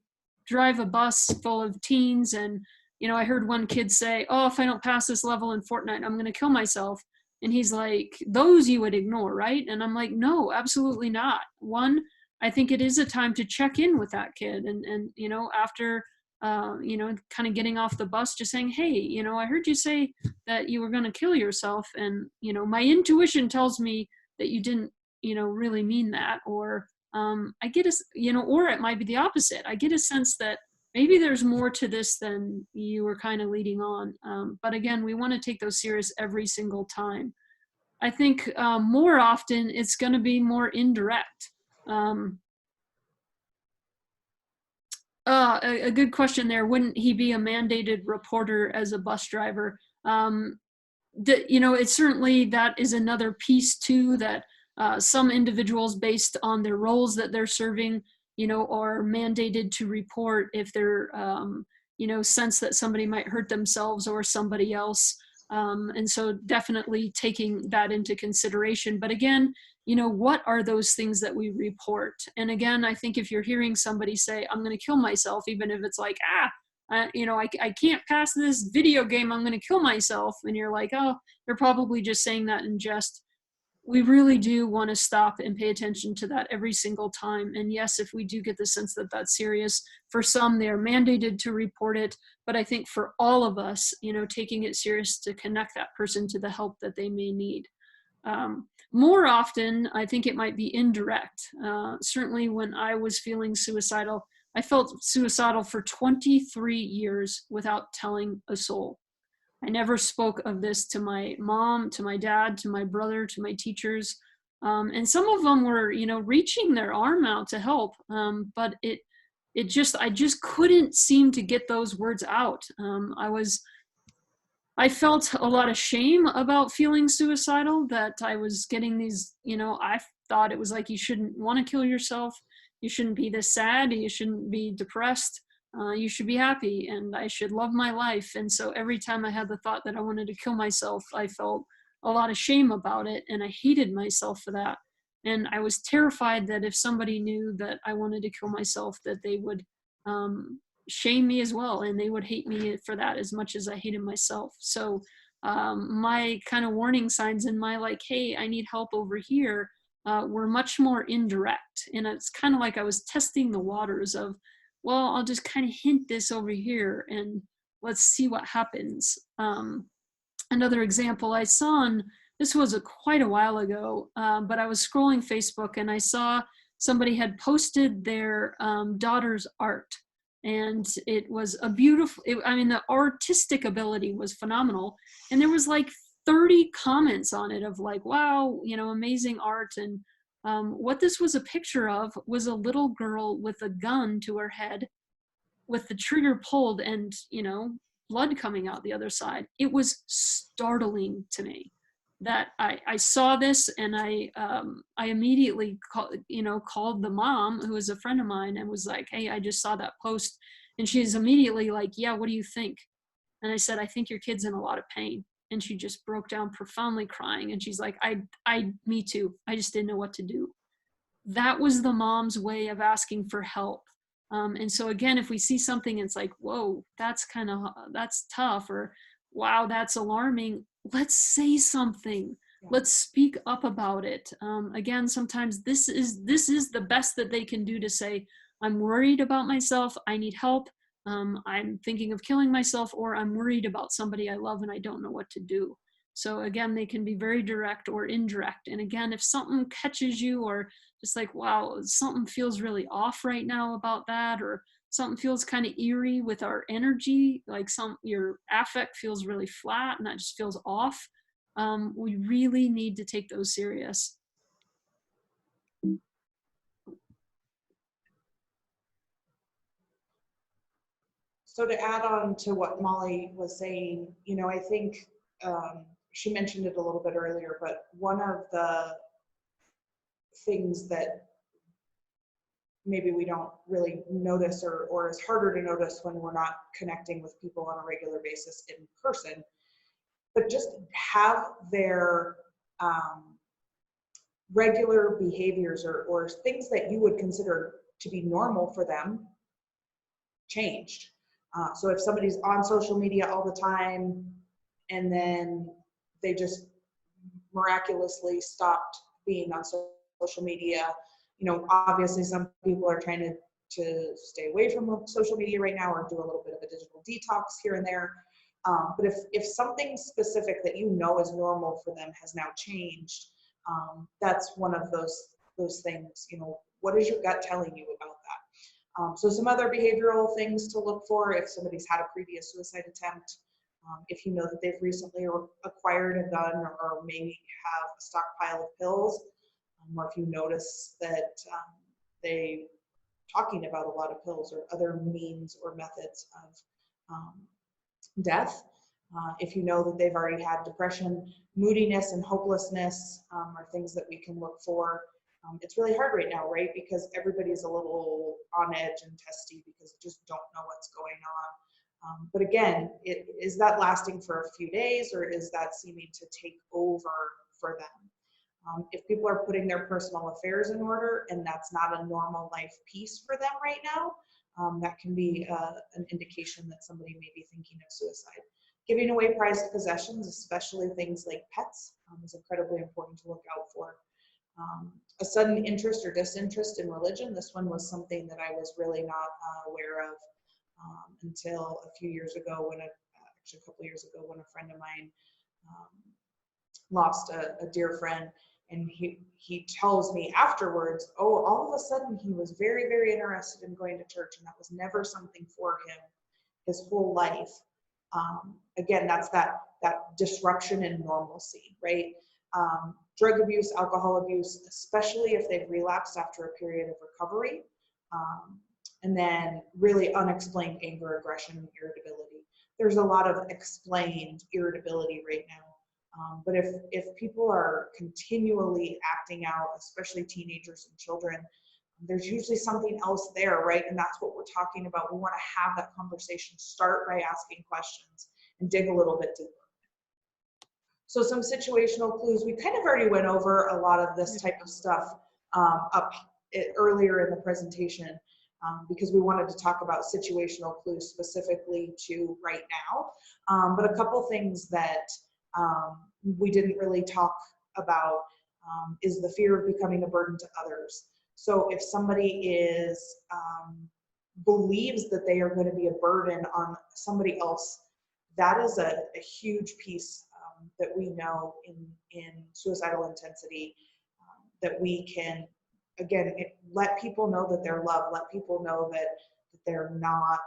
Speaker 1: drive a bus full of teens, and, you know, I heard one kid say, oh, if I don't pass this level in Fortnite, I'm going to kill myself. And he's like, those you would ignore, right? And I'm like, no, absolutely not. One, I think it is a time to check in with that kid. And you know, after, kind of getting off the bus, just saying, hey, you know, I heard you say that you were going to kill yourself. And, you know, my intuition tells me that you didn't, you know, really mean that. Or I get or it might be the opposite. I get a sense that maybe there's more to this than you were kind of leading on. But again, we want to take those serious every single time. I think more often it's going to be more indirect. A good question there. Wouldn't he be a mandated reporter as a bus driver? It's certainly, that is another piece too, that some individuals, based on their roles that they're serving, you know, are mandated to report if they're, sense that somebody might hurt themselves or somebody else. And so definitely taking that into consideration. But again, you know, what are those things that we report? And again, I think if you're hearing somebody say, I'm going to kill myself, even if it's like, I can't pass this video game, I'm going to kill myself. And you're like, oh, they're probably just saying that in jest. We really do want to stop and pay attention to that every single time. And yes, if we do get the sense that that's serious, for some, they're mandated to report it. But I think for all of us, you know, taking it serious to connect that person to the help that they may need. More often, I think it might be indirect. Certainly when I was feeling suicidal, I felt suicidal for 23 years without telling a soul. I never spoke of this to my mom, to my dad, to my brother, to my teachers. And some of them were, you know, reaching their arm out to help. But I just couldn't seem to get those words out. I was I felt a lot of shame about feeling suicidal, that I was getting these, I thought it was like, you shouldn't want to kill yourself. You shouldn't be this sad. You shouldn't be depressed. You should be happy, and I should love my life. And so every time I had the thought that I wanted to kill myself, I felt a lot of shame about it, and I hated myself for that. And I was terrified that if somebody knew that I wanted to kill myself, that they would shame me as well, and they would hate me for that as much as I hated myself. So my kind of warning signs in my like, hey, I need help over here, were much more indirect. And it's kind of like I was testing the waters of, well, I'll just kind of hint this over here and let's see what happens. Another example I saw on, this was quite a while ago, but I was scrolling Facebook and I saw somebody had posted their daughter's art. And it was a beautiful, the artistic ability was phenomenal. And there was like 30 comments on it of like, wow, amazing art. And what this was a picture of was a little girl with a gun to her head with the trigger pulled and, blood coming out the other side. It was startling to me that I saw this, and I immediately called the mom, who is a friend of mine, and was like, hey, I just saw that post. And she's immediately like, yeah, what do you think? And I said, I think your kid's in a lot of pain. And she just broke down profoundly crying. And she's like, me too. I just didn't know what to do. That was the mom's way of asking for help. And so again, if we see something, it's like, whoa, that's tough, or wow, that's alarming. Let's say something. Yeah. Let's speak up about it. Again, sometimes this is the best that they can do, to say, I'm worried about myself. I need help. I'm thinking of killing myself, or I'm worried about somebody I love and I don't know what to do. So again, they can be very direct or indirect. And again, if something catches you, or just like, wow, something feels really off right now about that, or something feels kind of eerie with our energy, like your affect feels really flat and that just feels off, we really need to take those serious.
Speaker 2: So to add on to what Molly was saying, I think she mentioned it a little bit earlier, but one of the things that maybe we don't really notice, or is harder to notice when we're not connecting with people on a regular basis in person, but just have their regular behaviors or things that you would consider to be normal for them changed. So if somebody's on social media all the time and then they just miraculously stopped being on social media, obviously some people are trying to stay away from social media right now, or do a little bit of a digital detox here and there. But if something specific that is normal for them has now changed, that's one of those things. What is your gut telling you about that? So some other behavioral things to look for: if somebody's had a previous suicide attempt, if you know that they've recently acquired a gun, or maybe have a stockpile of pills, or if you notice that they talking about a lot of pills or other means or methods of death. If you know that they've already had depression, moodiness, and hopelessness, are things that we can look for. It's really hard right now, right? Because everybody's a little on edge and testy because they just don't know what's going on. But again, is that lasting for a few days, or is that seeming to take over for them? If people are putting their personal affairs in order and that's not a normal life piece for them right now, that can be an indication that somebody may be thinking of suicide. Giving away prized possessions, especially things like pets, is incredibly important to look out for. A sudden interest or disinterest in religion. This one was something that I was really not aware of until a few years ago, actually a couple years ago, when a friend of mine lost a dear friend. And he tells me afterwards, oh, all of a sudden he was very, very interested in going to church, and that was never something for him his whole life. Again, that's that disruption in normalcy, right? Drug abuse, alcohol abuse, especially if they've relapsed after a period of recovery. And then really unexplained anger, aggression, and irritability. there's a lot of explained irritability right now. But if people are continually acting out, especially teenagers and children, there's usually something else there, right? And that's what we're talking about. We want to have that conversation, start by asking questions and dig a little bit deeper. So some situational clues, we kind of already went over a lot of this type of stuff earlier in the presentation, because we wanted to talk about situational clues specifically to right now. But a couple things that we didn't really talk about is the fear of becoming a burden to others. So if somebody believes that they are going to be a burden on somebody else, that is a huge piece that we know in suicidal intensity, that we can, again, let people know that they're loved, let people know that they're not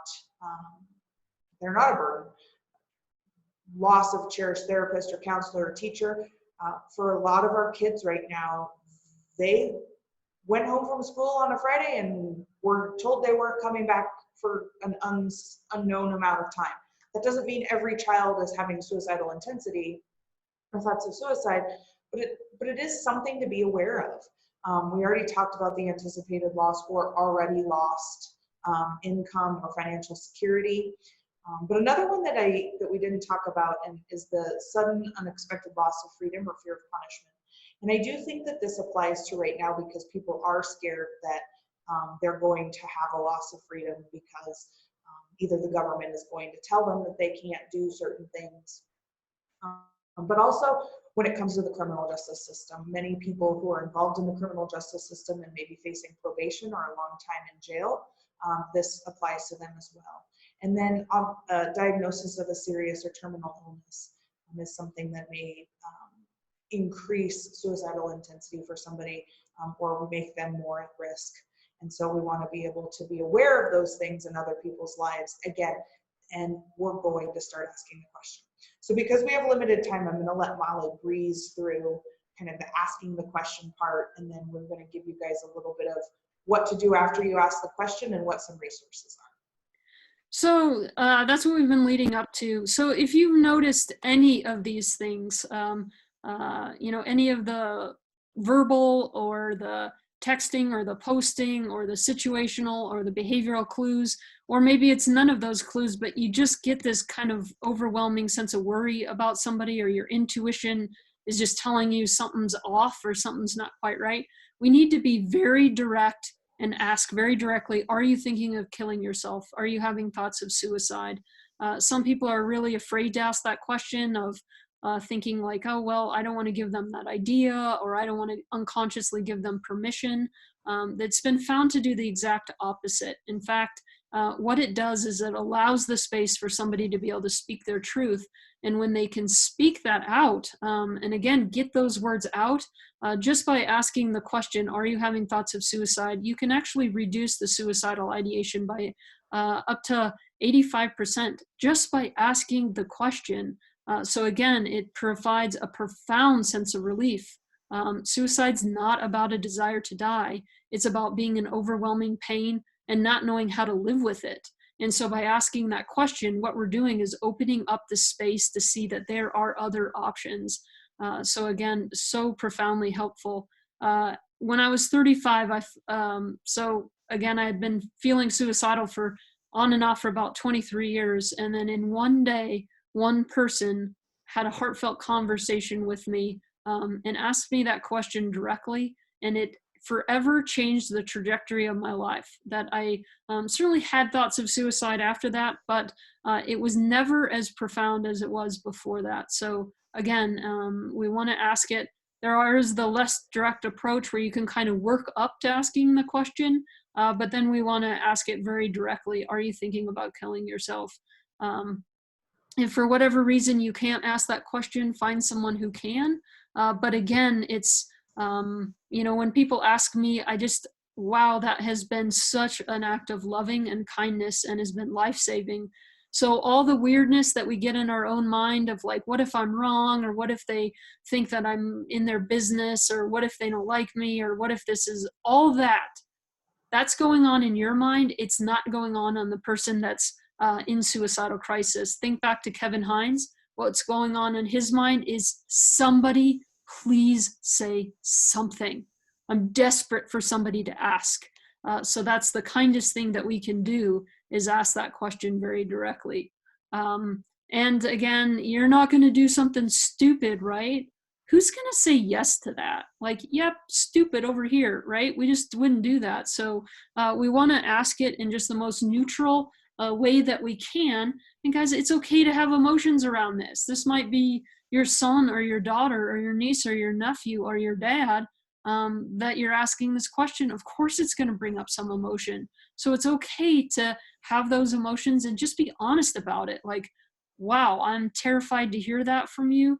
Speaker 2: a burden. Loss of cherished therapist or counselor or teacher. For a lot of our kids right now, they went home from school on a Friday and were told they weren't coming back for an unknown amount of time. That doesn't mean every child is having suicidal intensity or thoughts of suicide, but it is something to be aware of. We already talked about the anticipated loss or already lost income or financial security. But another one that we didn't talk about is the sudden unexpected loss of freedom or fear of punishment. And I do think that this applies to right now because people are scared that they're going to have a loss of freedom because either the government is going to tell them that they can't do certain things. But also when it comes to the criminal justice system, many people who are involved in the criminal justice system and maybe facing probation or a long time in jail, this applies to them as well. And then a diagnosis of a serious or terminal illness is something that may increase suicidal intensity for somebody or make them more at risk. And so we want to be able to be aware of those things in other people's lives again, and we're going to start asking the question. So because we have limited time, I'm going to let Molly breeze through kind of the asking the question part, and then we're going to give you guys a little bit of what to do after you ask the question and what some resources are.
Speaker 1: So that's what we've been leading up to. So if you've noticed any of these things, any of the verbal or the texting or the posting or the situational or the behavioral clues, or maybe it's none of those clues, but you just get this kind of overwhelming sense of worry about somebody, or your intuition is just telling you something's off or something's not quite right. We need to be very direct and ask very directly, are you thinking of killing yourself? Are you having thoughts of suicide? Some people are really afraid to ask that question of thinking like, oh, well, I don't want to give them that idea, or I don't want to unconsciously give them permission. That's been found to do the exact opposite. In fact, what it does is it allows the space for somebody to be able to speak their truth. And when they can speak that out, and again, get those words out, just by asking the question, are you having thoughts of suicide? You can actually reduce the suicidal ideation by up to 85% just by asking the question. So again, it provides a profound sense of relief. Suicide's not about a desire to die. It's about being in overwhelming pain and not knowing how to live with it. And so by asking that question, what we're doing is opening up the space to see that there are other options. So again, so profoundly helpful. When I was 35, so again, I had been feeling suicidal for on and off for about 23 years. And then in one day, one person had a heartfelt conversation with me and asked me that question directly. And it forever changed the trajectory of my life. That I certainly had thoughts of suicide after that, but it was never as profound as it was before that. So again, we want to ask it. There is the less direct approach where you can kind of work up to asking the question, but then we want to ask it very directly. Are you thinking about killing yourself? If for whatever reason you can't ask that question, find someone who can. But again, it's, when people ask me, wow, that has been such an act of loving and kindness and has been life-saving. So all the weirdness that we get in our own mind of like, what if I'm wrong? Or what if they think that I'm in their business? Or what if they don't like me? Or what if this is all that's going on in your mind? It's not going on the person that's in suicidal crisis. Think back to Kevin Hines. What's going on in his mind is, somebody please say something. I'm desperate for somebody to ask. So that's the kindest thing that we can do, is ask that question very directly. And again, you're not going to do something stupid, right? Who's going to say yes to that? Like, yep, stupid over here, right? We just wouldn't do that. So we want to ask it in just the most neutral way that we can. And guys, it's okay to have emotions around this. This might be your son or your daughter or your niece or your nephew or your dad that you're asking this question. Of course, it's going to bring up some emotion. So it's okay to have those emotions and just be honest about it. Like, wow, I'm terrified to hear that from you.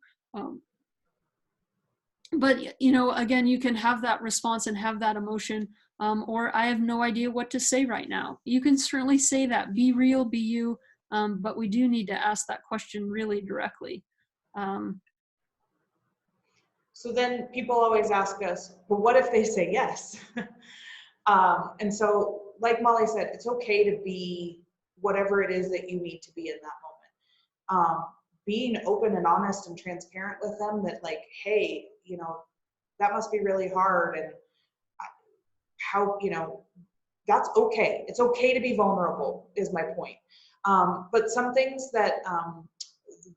Speaker 1: But, you know, again, you can have that response and have that emotion, or I have no idea what to say right now. You can certainly say that. Be real, be you, but we do need to ask that question really directly.
Speaker 2: So then people always ask us, but what if they say yes? And so, like Molly said, it's okay to be whatever it is that you need to be in that moment. Being open and honest and transparent with them that, like, hey, you know, that must be really hard, and how, you know, that's okay. It's okay to be vulnerable, is my point. But some things that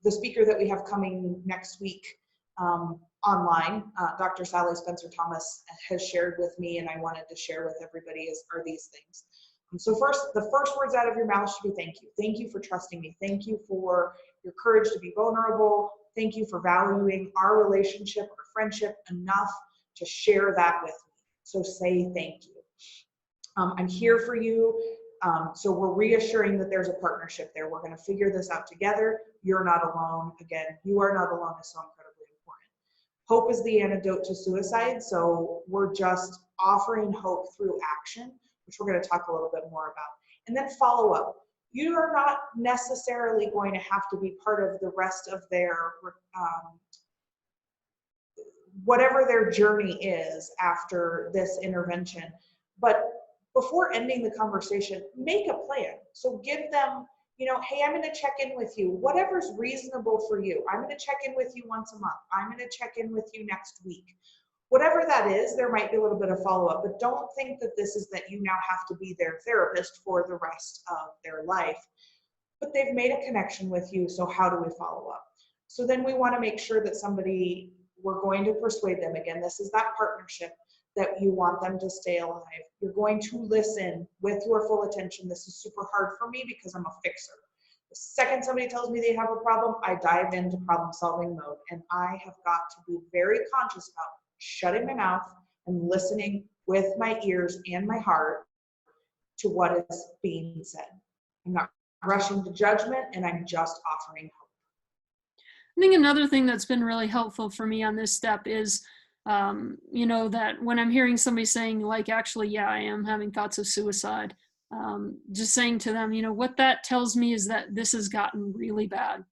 Speaker 2: the speaker that we have coming next week online, Dr. Sally Spencer Thomas, has shared with me, and I wanted to share with everybody, are these things. So first, the first words out of your mouth should be thank you. Thank you for trusting me. Thank you for your courage to be vulnerable. Thank you for valuing our relationship or friendship enough to share that with me. So say thank you. I'm here for you. So we're reassuring that there's a partnership there. We're going to figure this out together. You're not alone. Again, you are not alone is so incredibly important. Hope is the antidote to suicide. So we're just offering hope through action, which we're going to talk a little bit more about. And then follow up. You are not necessarily going to have to be part of the rest of their, whatever their journey is after this intervention. But before ending the conversation, make a plan. So give them, you know, hey, I'm going to check in with you. Whatever's reasonable for you. I'm going to check in with you once a month. I'm going to check in with you next week. Whatever that is, there might be a little bit of follow-up, but don't think that this is that you now have to be their therapist for the rest of their life. But they've made a connection with you, so how do we follow up? So then we want to make sure that we're going to persuade them. Again, this is that partnership that you want them to stay alive. You're going to listen with your full attention. This is super hard for me because I'm a fixer. The second somebody tells me they have a problem, I dive into problem-solving mode, and I have got to be very conscious about shutting my mouth and listening with my ears and my heart to what is being said. I'm not rushing to judgment, and I'm just offering hope.
Speaker 1: I think another thing that's been really helpful for me on this step is, you know, that when I'm hearing somebody saying, like, actually, yeah, I am having thoughts of suicide, just saying to them, you know, what that tells me is that this has gotten really bad.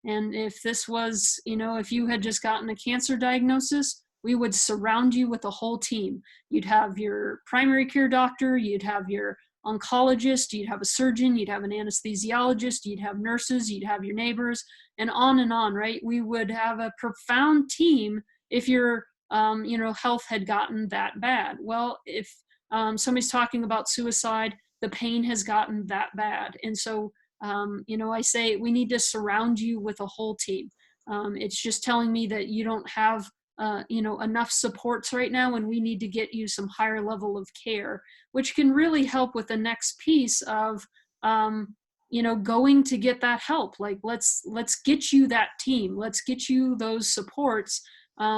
Speaker 1: And if this was, you know, if you had just gotten a cancer diagnosis, we would surround you with a whole team. You'd have your primary care doctor, you'd have your oncologist, you'd have a surgeon, you'd have an anesthesiologist, you'd have nurses, you'd have your neighbors, and on, right? We would have a profound team if your you know, health had gotten that bad. Well, if somebody's talking about suicide, the pain has gotten that bad. And so, you know, I say we need to surround you with a whole team. It's just telling me that you don't have you know, enough supports right now, and we need to get you some higher level of care, which can really help with the next piece of, you know, going to get that help. Like, let's get you that team. Let's get you those supports,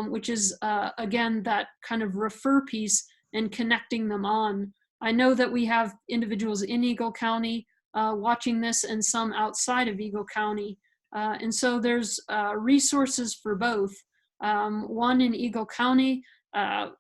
Speaker 1: which is, again, that kind of refer piece and connecting them on. I know that we have individuals in Eagle County watching this and some outside of Eagle County. And so there's resources for both. One in Eagle County, I'm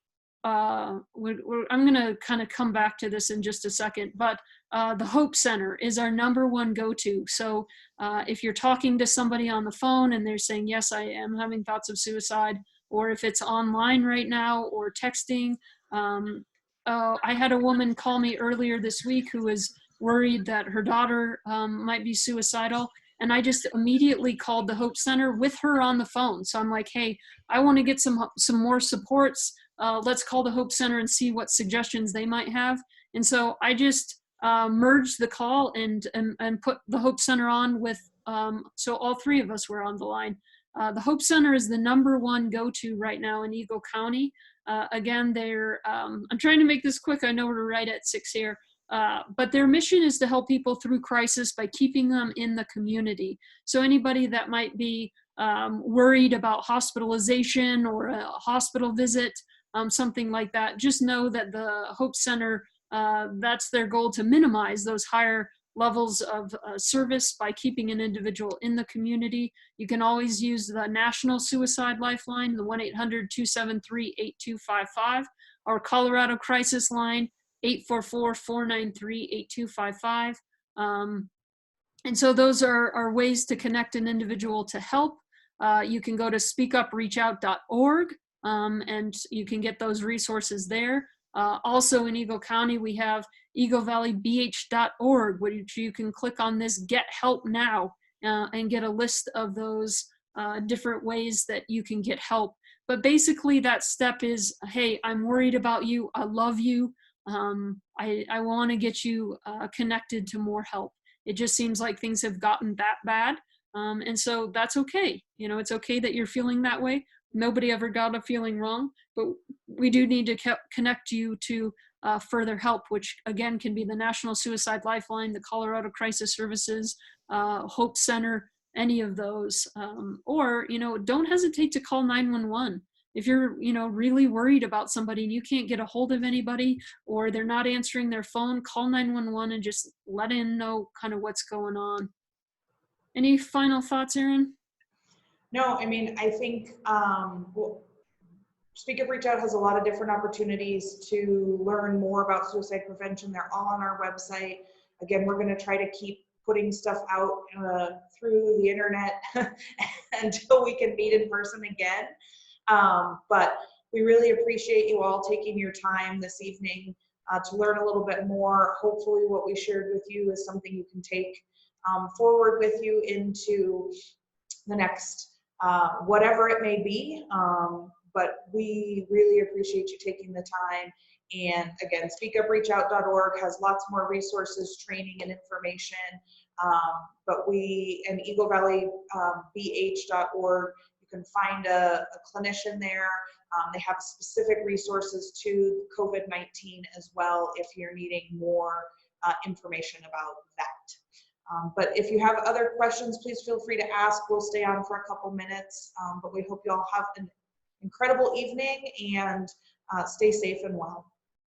Speaker 1: going to kind of come back to this in just a second, but the Hope Center is our #1 go-to. So if you're talking to somebody on the phone and they're saying, yes, I am having thoughts of suicide, or if it's online right now or texting. I had a woman call me earlier this week who was worried that her daughter might be suicidal. And I just immediately called the Hope Center with her on the phone. So I'm like, hey, I want to get some more supports. Let's call the Hope Center and see what suggestions they might have. And so I just merged the call and put the Hope Center on with, so all three of us were on the line. The Hope Center is the #1 go-to right now in Eagle County. Again, I'm trying to make this quick. I know we're right at 6 here. But their mission is to help people through crisis by keeping them in the community. So anybody that might be worried about hospitalization or a hospital visit, something like that, just know that the Hope Center, that's their goal, to minimize those higher levels of service by keeping an individual in the community. You can always use the National Suicide Lifeline, the 1-800-273-8255, or Colorado Crisis Line, 844-493-8255. And so those are ways to connect an individual to help. You can go to speakupreachout.org, and you can get those resources there. Also in Eagle County, we have eaglevalley.bh.org, which you can click on this Get Help Now and get a list of those different ways that you can get help. But basically that step is, hey, I'm worried about you. I love you. I want to get you connected to more help. It just seems like things have gotten that bad. And so that's okay. You know, it's okay that you're feeling that way. Nobody ever got a feeling wrong, but we do need to connect you to further help, which again can be the National Suicide Lifeline, the Colorado Crisis Services, Hope Center, any of those. Or, you know, don't hesitate to call 911. If you're, you know, really worried about somebody and you can't get a hold of anybody, or they're not answering their phone, call 911 and just let them know kind of what's going on. Any final thoughts, Erin?
Speaker 2: No, I mean, I think well, Speak Up Reach Out has a lot of different opportunities to learn more about suicide prevention. They're all on our website. Again, we're going to try to keep putting stuff out through the internet until we can meet in person again. But we really appreciate you all taking your time this evening to learn a little bit more. Hopefully what we shared with you is something you can take forward with you into the next whatever it may be. But we really appreciate you taking the time. And again, speakupreachout.org has lots more resources, training, and information. But we, and eaglevalley.bh.org, you can find a clinician there. They have specific resources to COVID-19 as well if you're needing more information about that. But if you have other questions, please feel free to ask. We'll stay on for a couple minutes, but we hope you all have an incredible evening and stay safe and well.